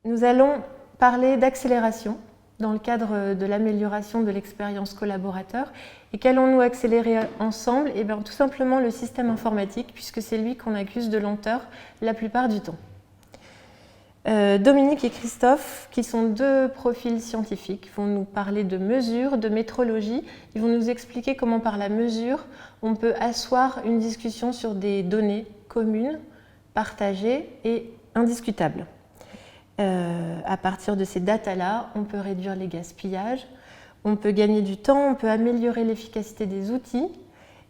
Nous allons parler d'accélération dans le cadre de l'amélioration de l'expérience collaborateur. Et qu'allons-nous accélérer ensemble? Eh bien, tout simplement le système informatique, puisque c'est lui qu'on accuse de lenteur la plupart du temps. Dominique et Christophe, qui sont deux profils scientifiques, vont nous parler de mesure, de métrologie. Ils vont nous expliquer comment par la mesure, on peut asseoir une discussion sur des données communes, partagées et indiscutables. À partir de ces datas-là, on peut réduire les gaspillages, on peut gagner du temps, on peut améliorer l'efficacité des outils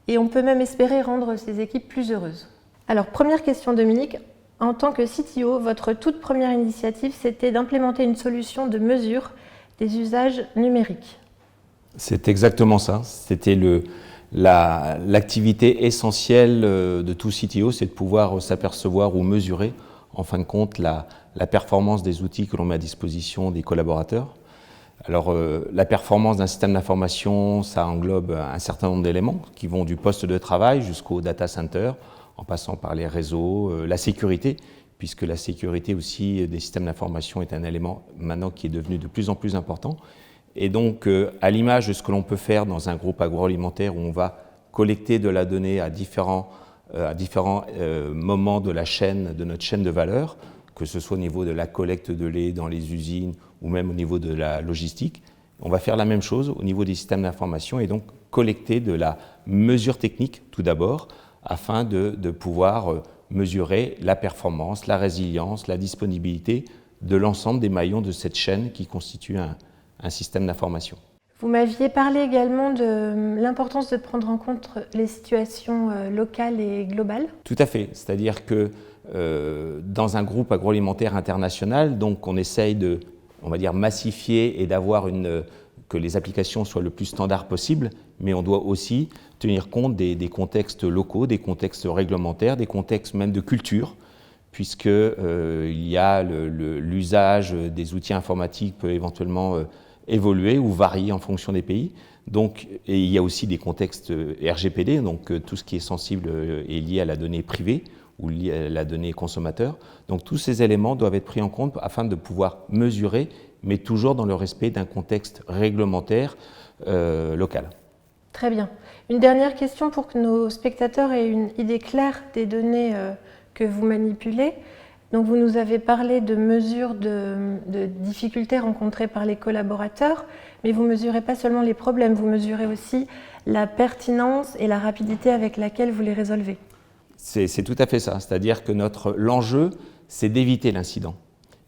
et on peut même espérer rendre ces équipes plus heureuses. Alors, première question Dominique, en tant que CTO, votre toute première initiative, c'était d'implémenter une solution de mesure des usages numériques. C'est exactement ça, c'était l'activité essentielle de tout CTO, c'est de pouvoir s'apercevoir ou mesurer en fin de compte la performance des outils que l'on met à disposition des collaborateurs. Alors la performance d'un système d'information, ça englobe un certain nombre d'éléments qui vont du poste de travail jusqu'au data center, en passant par les réseaux, la sécurité, puisque la sécurité aussi des systèmes d'information est un élément maintenant qui est devenu de plus en plus important. Et donc à l'image de ce que l'on peut faire dans un groupe agroalimentaire où on va collecter de la donnée à différents moments de la chaîne, de notre chaîne de valeur, que ce soit au niveau de la collecte de lait dans les usines ou même au niveau de la logistique. On va faire la même chose au niveau des systèmes d'information et donc collecter de la mesure technique tout d'abord afin de pouvoir mesurer la performance, la résilience, la disponibilité de l'ensemble des maillons de cette chaîne qui constitue un système d'information. Vous m'aviez parlé également de l'importance de prendre en compte les situations locales et globales. Tout à fait, c'est-à-dire que dans un groupe agroalimentaire international, donc on essaye de, on va dire, massifier et d'avoir que les applications soient le plus standard possible, mais on doit aussi tenir compte des contextes locaux, des contextes réglementaires, des contextes même de culture, puisque il y a l'usage des outils informatiques peut éventuellement évoluer ou varier en fonction des pays. Donc, et il y a aussi des contextes RGPD, donc tout ce qui est sensible est lié à la donnée privée ou lié à la donnée consommateur. Donc tous ces éléments doivent être pris en compte afin de pouvoir mesurer, mais toujours dans le respect d'un contexte réglementaire local. Très bien. Une dernière question pour que nos spectateurs aient une idée claire des données que vous manipulez. Donc vous nous avez parlé de mesures de difficultés rencontrées par les collaborateurs, mais vous ne mesurez pas seulement les problèmes, vous mesurez aussi la pertinence et la rapidité avec laquelle vous les résolvez. C'est tout à fait ça, c'est-à-dire que l'enjeu, c'est d'éviter l'incident.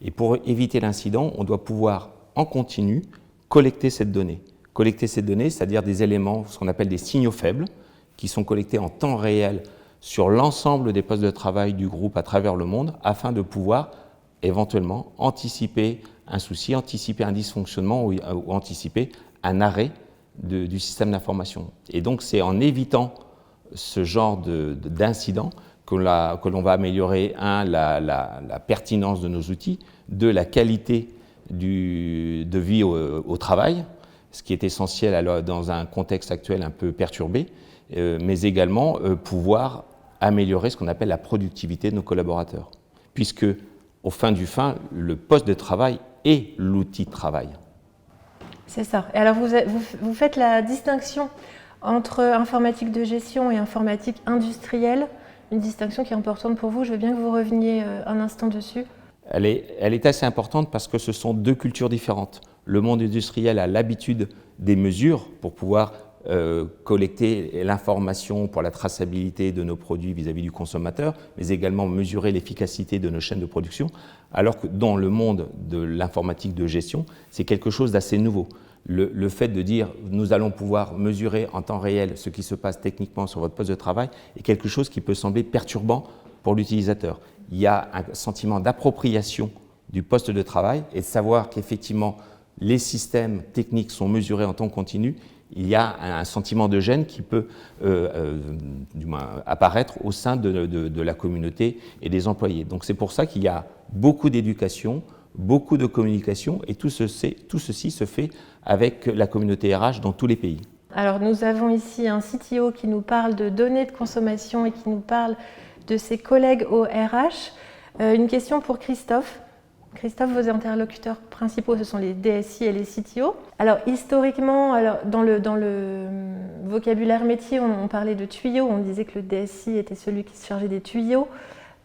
Et pour éviter l'incident, on doit pouvoir en continu collecter cette donnée. Collecter cette donnée, c'est-à-dire des éléments, ce qu'on appelle des signaux faibles, qui sont collectés en temps réel sur l'ensemble des postes de travail du groupe à travers le monde, afin de pouvoir éventuellement anticiper un souci, anticiper un dysfonctionnement ou anticiper un arrêt du système d'information. Et donc c'est en évitant ce genre d'incident que l'on va améliorer, la pertinence de nos outils, la qualité de vie au travail, ce qui est essentiel dans un contexte actuel un peu perturbé, mais également pouvoir améliorer ce qu'on appelle la productivité de nos collaborateurs. Puisque, au fin du fin, le poste de travail est l'outil de travail. C'est ça. Et alors vous faites la distinction entre informatique de gestion et informatique industrielle, une distinction qui est importante pour vous. Je veux bien que vous reveniez un instant dessus. Elle est assez importante parce que ce sont deux cultures différentes. Le monde industriel a l'habitude des mesures pour pouvoir collecter l'information pour la traçabilité de nos produits vis-à-vis du consommateur, mais également mesurer l'efficacité de nos chaînes de production, alors que dans le monde de l'informatique de gestion, c'est quelque chose d'assez nouveau. Le fait de dire nous allons pouvoir mesurer en temps réel ce qui se passe techniquement sur votre poste de travail est quelque chose qui peut sembler perturbant pour l'utilisateur. Il y a un sentiment d'appropriation du poste de travail et de savoir qu'effectivement les systèmes techniques sont mesurés en temps continu. Il y a un sentiment de gêne qui peut du moins apparaître au sein de la communauté et des employés. Donc c'est pour ça qu'il y a beaucoup d'éducation, beaucoup de communication et tout ceci se fait avec la communauté RH dans tous les pays. Alors nous avons ici un CTO qui nous parle de données de consommation et qui nous parle de ses collègues au RH. Une question pour Christophe. Christophe, vos interlocuteurs principaux, ce sont les DSI et les CTO. Alors historiquement, dans le vocabulaire métier, on parlait de tuyaux, on disait que le DSI était celui qui se chargeait des tuyaux.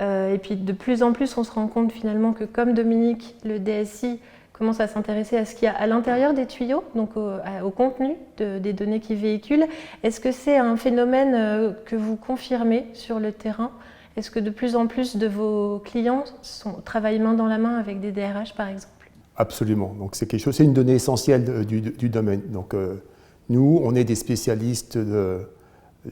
Et puis de plus en plus, on se rend compte finalement que comme Dominique, le DSI commence à s'intéresser à ce qu'il y a à l'intérieur des tuyaux, donc au contenu des données qu'ils véhiculent. Est-ce que c'est un phénomène que vous confirmez sur le terrain ? Est-ce que de plus en plus de vos clients travaillent main dans la main avec des DRH, par exemple ? Absolument. Donc c'est une donnée essentielle du domaine. Donc nous, on est des spécialistes de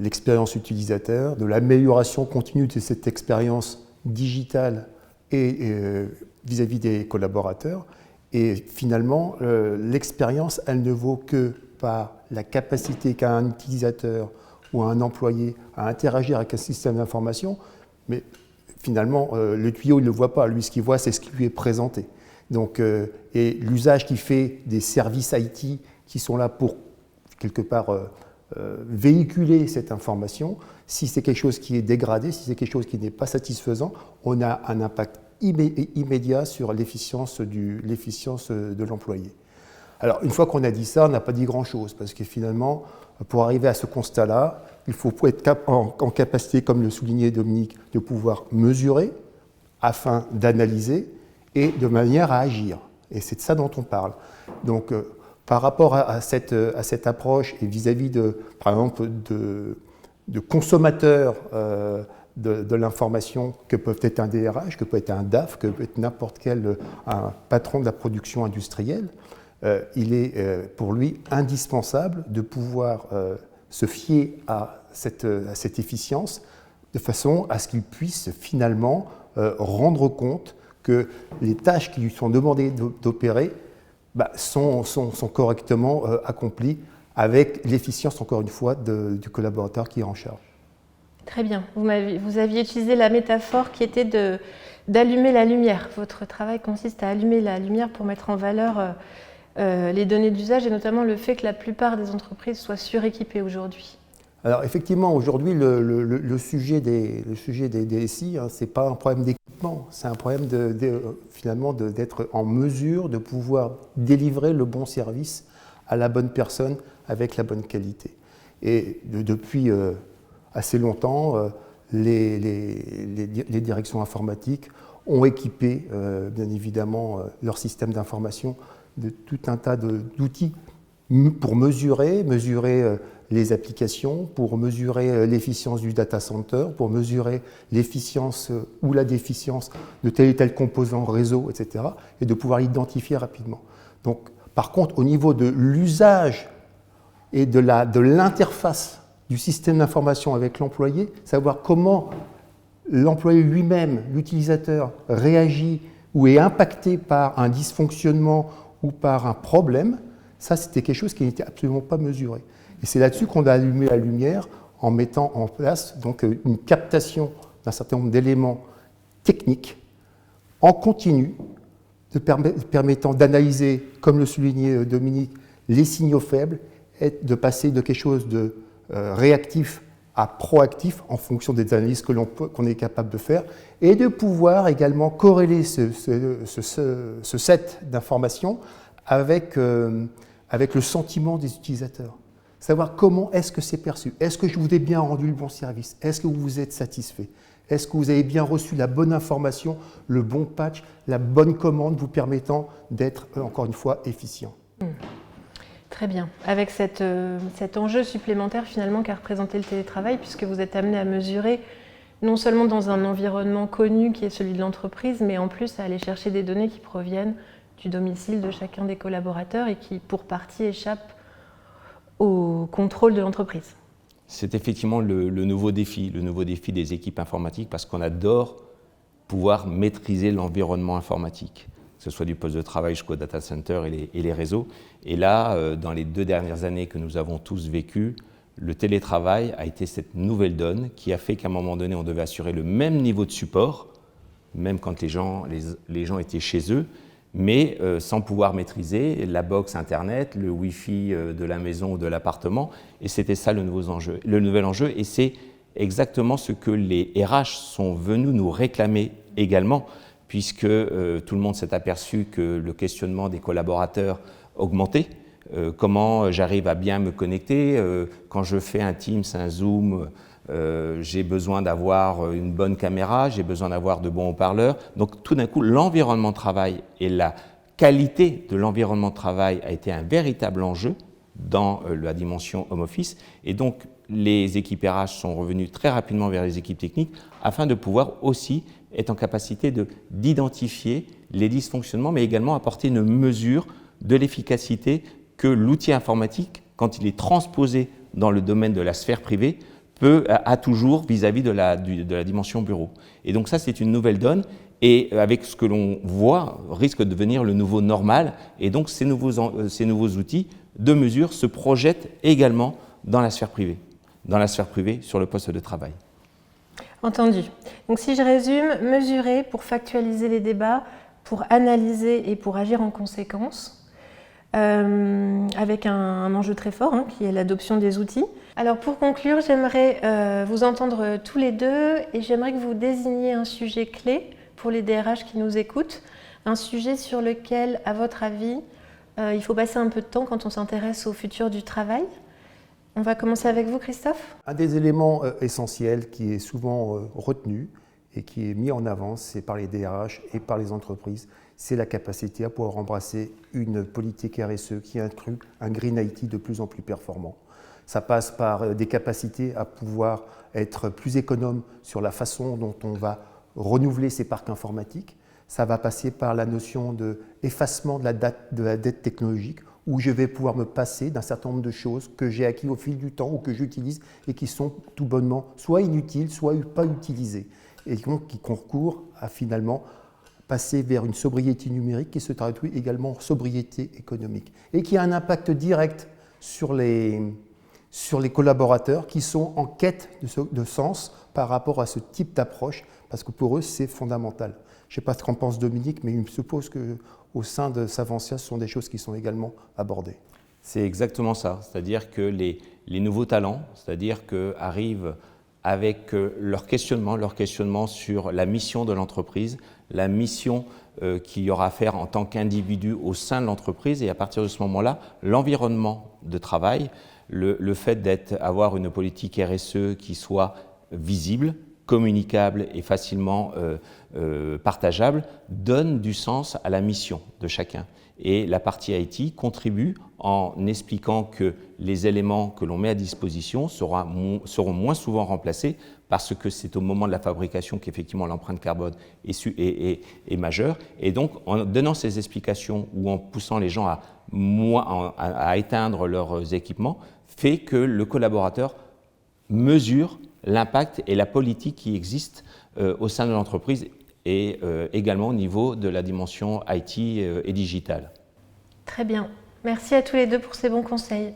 l'expérience utilisateur, de l'amélioration continue de cette expérience digitale et vis-à-vis des collaborateurs. Et finalement, l'expérience, elle ne vaut que par la capacité qu'a un utilisateur ou un employé à interagir avec un système d'information. Mais finalement, le tuyau, il ne le voit pas. Lui, ce qu'il voit, c'est ce qui lui est présenté. Donc, et l'usage qu'il fait des services IT qui sont là pour, quelque part, véhiculer cette information, si c'est quelque chose qui est dégradé, si c'est quelque chose qui n'est pas satisfaisant, on a un impact immédiat sur l'efficience de l'employé. Alors, une fois qu'on a dit ça, on n'a pas dit grand-chose, parce que finalement, pour arriver à ce constat-là, il faut être en capacité, comme le soulignait Dominique, de pouvoir mesurer afin d'analyser et de manière à agir. Et c'est de ça dont on parle. Donc, par rapport à cette approche et vis-à-vis par exemple, de consommateurs de l'information que peuvent être un DRH, que peut être un DAF, que peut être n'importe quel un patron de la production industrielle, il est pour lui indispensable de pouvoir se fier à cette efficience de façon à ce qu'il puisse finalement rendre compte que les tâches qui lui sont demandées d'opérer sont correctement accomplies avec l'efficience, encore une fois, du collaborateur qui est en charge. Très bien. Vous aviez utilisé la métaphore qui était d'allumer la lumière. Votre travail consiste à allumer la lumière pour mettre en valeur les données d'usage et notamment le fait que la plupart des entreprises soient suréquipées aujourd'hui. Alors effectivement, aujourd'hui, le sujet des DSI, ce n'est pas un problème d'équipement, c'est un problème finalement d'être en mesure de pouvoir délivrer le bon service à la bonne personne avec la bonne qualité. Et depuis assez longtemps, les directions informatiques ont équipé, bien évidemment, leur système d'information de tout un tas d'outils pour mesurer les applications, pour mesurer l'efficience du data center, pour mesurer l'efficience ou la déficience de tel et tel composant réseau, etc., et de pouvoir l'identifier rapidement. Donc, par contre, au niveau de l'usage et de l'interface du système d'information avec l'employé, savoir comment l'employé lui-même, l'utilisateur, réagit ou est impacté par un dysfonctionnement ou par un problème, ça c'était quelque chose qui n'était absolument pas mesuré. Et c'est là-dessus qu'on a allumé la lumière en mettant en place donc, une captation d'un certain nombre d'éléments techniques en continu, permettant d'analyser, comme le soulignait Dominique, les signaux faibles et de passer de quelque chose de réactif à proactif en fonction des analyses qu'on est capable de faire et de pouvoir également corréler ce set d'informations avec le sentiment des utilisateurs. Savoir comment est-ce que c'est perçu. Est-ce que je vous ai bien rendu le bon service? Est-ce que vous êtes satisfait? Est-ce que vous avez bien reçu la bonne information, le bon patch, la bonne commande vous permettant d'être, encore une fois, efficient? Très bien. Avec cet enjeu supplémentaire finalement qu'a représenté le télétravail, puisque vous êtes amené à mesurer non seulement dans un environnement connu qui est celui de l'entreprise, mais en plus à aller chercher des données qui proviennent du domicile de chacun des collaborateurs et qui, pour partie, échappent au contrôle de l'entreprise. C'est effectivement le nouveau défi des équipes informatiques, parce qu'on adore pouvoir maîtriser l'environnement informatique, que ce soit du poste de travail jusqu'au data center et les réseaux. Et là, dans les 2 dernières années que nous avons tous vécues, le télétravail a été cette nouvelle donne qui a fait qu'à un moment donné, on devait assurer le même niveau de support, même quand les gens étaient chez eux, mais sans pouvoir maîtriser la box Internet, le Wi-Fi de la maison ou de l'appartement. Et c'était ça le nouvel enjeu. Et c'est exactement ce que les RH sont venus nous réclamer également, puisque tout le monde s'est aperçu que le questionnement des collaborateurs augmentait. Comment j'arrive à bien me connecter, quand je fais un Teams, un Zoom, j'ai besoin d'avoir une bonne caméra, j'ai besoin d'avoir de bons haut-parleurs. Donc tout d'un coup, l'environnement de travail et la qualité de l'environnement de travail a été un véritable enjeu dans la dimension home office. Et donc les équipes RH sont revenues très rapidement vers les équipes techniques afin de pouvoir aussi être en capacité d'identifier les dysfonctionnements, mais également apporter une mesure de l'efficacité que l'outil informatique, quand il est transposé dans le domaine de la sphère privée, a toujours vis-à-vis de la dimension bureau. Et donc ça, c'est une nouvelle donne, et avec ce que l'on voit, risque de devenir le nouveau normal, et donc ces nouveaux outils de mesure se projettent également dans la sphère privée sur le poste de travail. Entendu. Donc si je résume, mesurer pour factualiser les débats, pour analyser et pour agir en conséquence, avec un enjeu très fort, qui est l'adoption des outils. Alors pour conclure, j'aimerais vous entendre tous les deux et j'aimerais que vous désigniez un sujet clé pour les DRH qui nous écoutent, un sujet sur lequel, à votre avis, il faut passer un peu de temps quand on s'intéresse au futur du travail. On va commencer avec vous, Christophe. Un des éléments essentiels qui est souvent retenu et qui est mis en avant, c'est par les DRH et par les entreprises, c'est la capacité à pouvoir embrasser une politique RSE qui inclut un Green IT de plus en plus performant. Ça passe par des capacités à pouvoir être plus économe sur la façon dont on va renouveler ses parcs informatiques. Ça va passer par la notion d'effacement de la dette technologique, où je vais pouvoir me passer d'un certain nombre de choses que j'ai acquis au fil du temps ou que j'utilise et qui sont tout bonnement soit inutiles, soit pas utilisées. Et donc qui concourent à finalement passer vers une sobriété numérique qui se traduit également en sobriété économique et qui a un impact direct sur les collaborateurs qui sont en quête de sens par rapport à ce type d'approche, parce que pour eux, c'est fondamental. Je ne sais pas ce qu'en pense Dominique, mais il me suppose qu'au sein de Savencia, ce sont des choses qui sont également abordées. C'est exactement ça, c'est-à-dire que les nouveaux talents, c'est-à-dire qu'arrivent avec leur questionnement sur la mission de l'entreprise, la mission qu'il y aura à faire en tant qu'individu au sein de l'entreprise, et à partir de ce moment-là, l'environnement de travail, le fait d'avoir une politique RSE qui soit visible, communicable et facilement partageable, donne du sens à la mission de chacun. Et la partie IT contribue en expliquant que les éléments que l'on met à disposition seront moins souvent remplacés parce que c'est au moment de la fabrication qu'effectivement l'empreinte carbone est majeure. Et donc, en donnant ces explications ou en poussant les gens à éteindre leurs équipements, fait que le collaborateur mesure l'impact et la politique qui existe au sein de l'entreprise et également au niveau de la dimension IT et digitale. Très bien. Merci à tous les deux pour ces bons conseils.